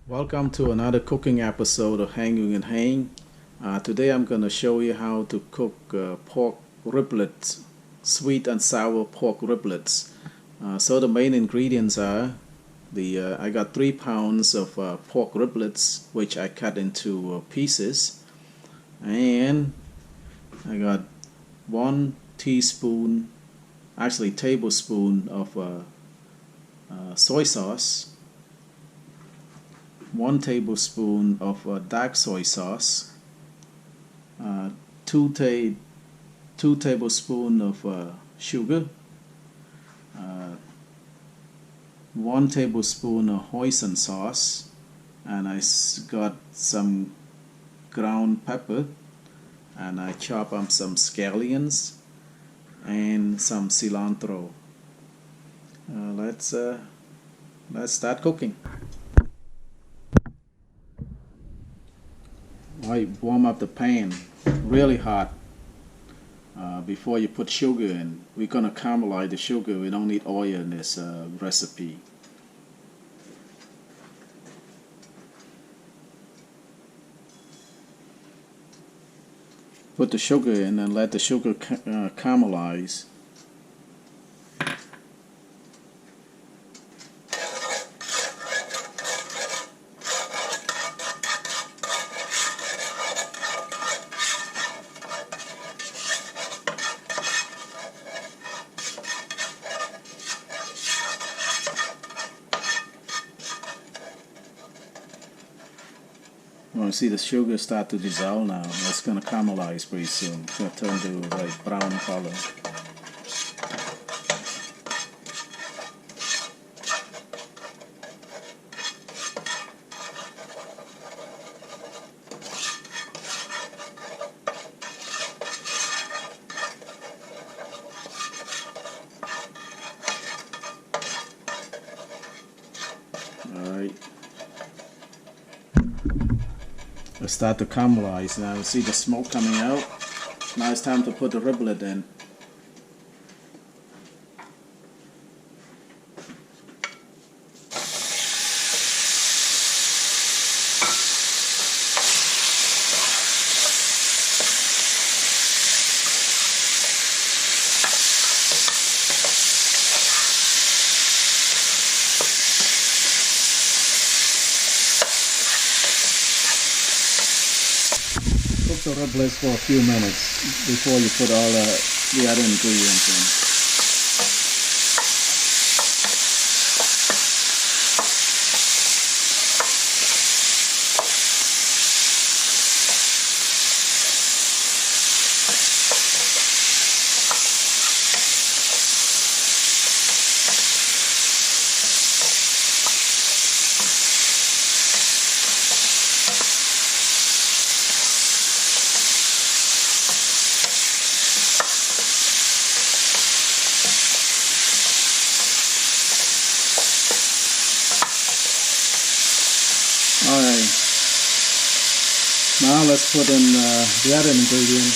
Welcome to another cooking episode of Hanging and Hang. Today I'm going to show you how to cook pork riblets, sweet and sour pork riblets. So the main ingredients are I got 3 pounds of pork riblets, which I cut into pieces, and I got 1 teaspoon, actually tablespoon of soy sauce, 1 tablespoon of dark soy sauce, uh, 2 tablespoons of sugar, uh, 1 tablespoon of hoisin sauce, and I got some ground pepper, and I chop up some scallions and some cilantro. Let's start cooking. I warm up the pan really hot before you put sugar in. We're gonna caramelize the sugar. We don't need oil in this recipe. Put the sugar in and let the sugar caramelize. You see the sugar start to dissolve now. It's going to caramelize pretty soon. It's going to turn to like brown color. Alright. It start to caramelize now. See the smoke coming out. Now it's time to put the riblet in. Cook the riblets for a few minutes before you put all the other ingredients in. Alright, now let's put in the other ingredient.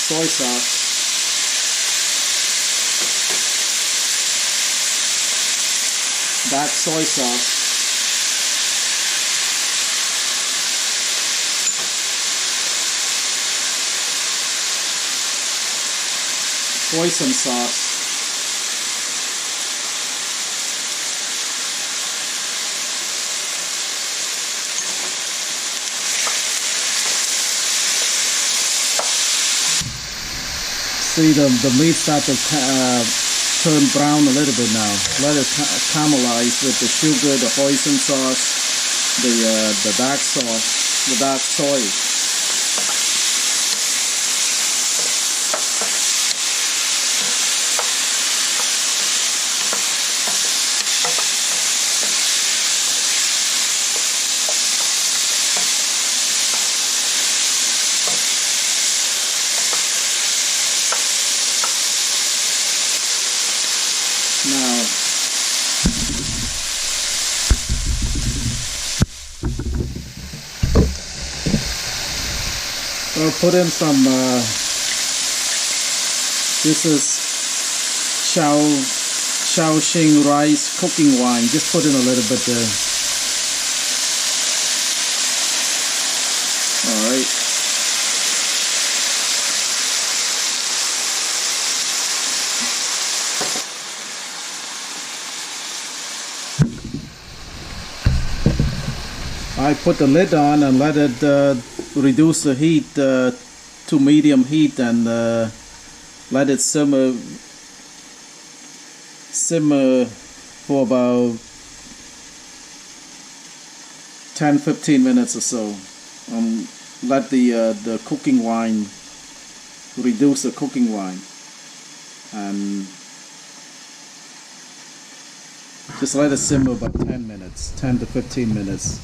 Soy sauce, dark soy sauce, hoisin sauce, see the meat start to turn brown a little bit now. Let it caramelize with the sugar, the hoisin sauce, the dark sauce, the dark soy. Now, I'll put in some, this is Shaoxing rice cooking wine. Just put in a little bit there. Alright. I put the lid on and let it reduce the heat to medium heat and let it simmer for about 10-15 minutes or so. Let the cooking wine reduce the cooking wine and just let it simmer about 10 to 15 minutes.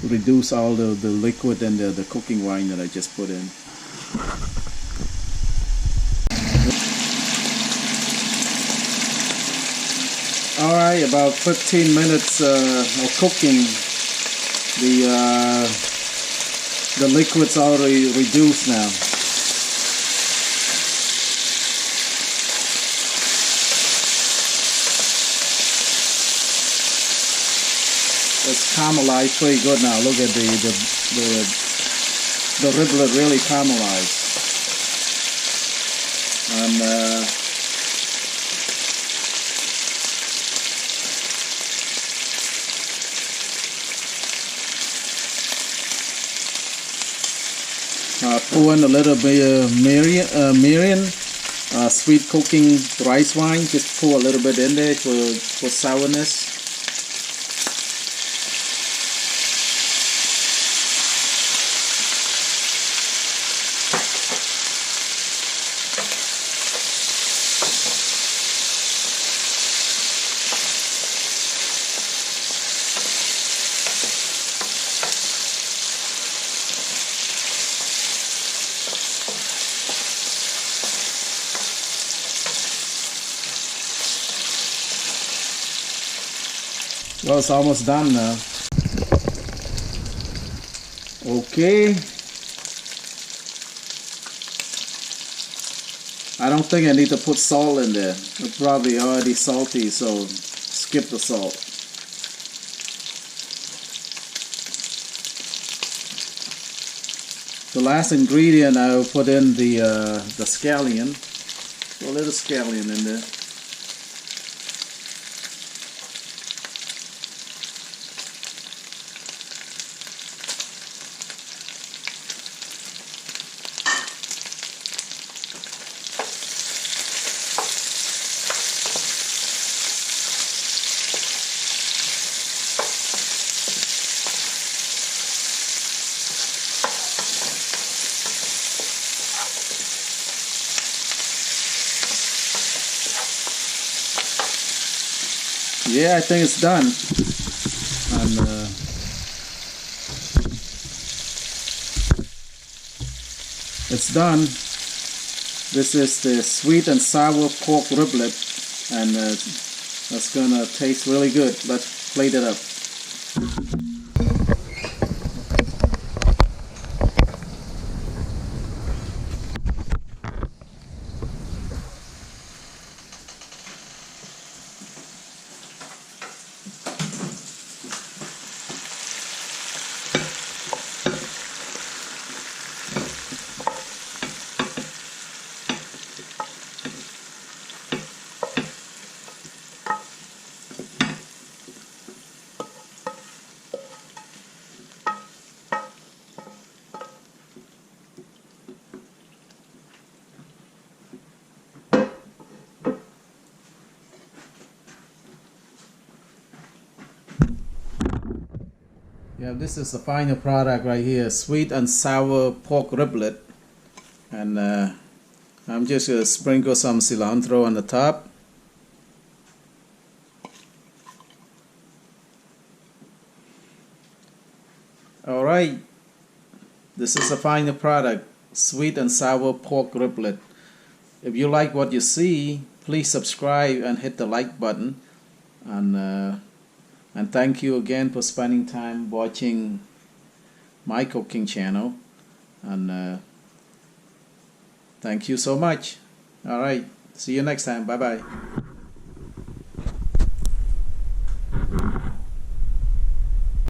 Reduce all the liquid and the cooking wine that I just put in. Alright, about 15 minutes of cooking. The liquid's already reduced now. It's caramelized pretty good now. Look at the riblet really caramelized. And pour in a little bit of Merian sweet cooking rice wine. Just pour a little bit in there for sourness. Well, it's almost done now. Okay. I don't think I need to put salt in there. It's probably already salty, so skip the salt. The last ingredient, I'll put in the scallion. A little scallion in there. Yeah, I think it's done. And it's done. This is the sweet and sour pork riblet, and that's gonna taste really good. Let's plate it up. Yeah, this is the final product right here, sweet and sour pork riblet, and I'm just gonna sprinkle some cilantro on the top. Alright, this is the final product, sweet and sour pork riblet. If you like what you see, please subscribe and hit the like button, and thank you again for spending time watching my cooking channel, and thank you so much. Alright, see you next time. Bye bye.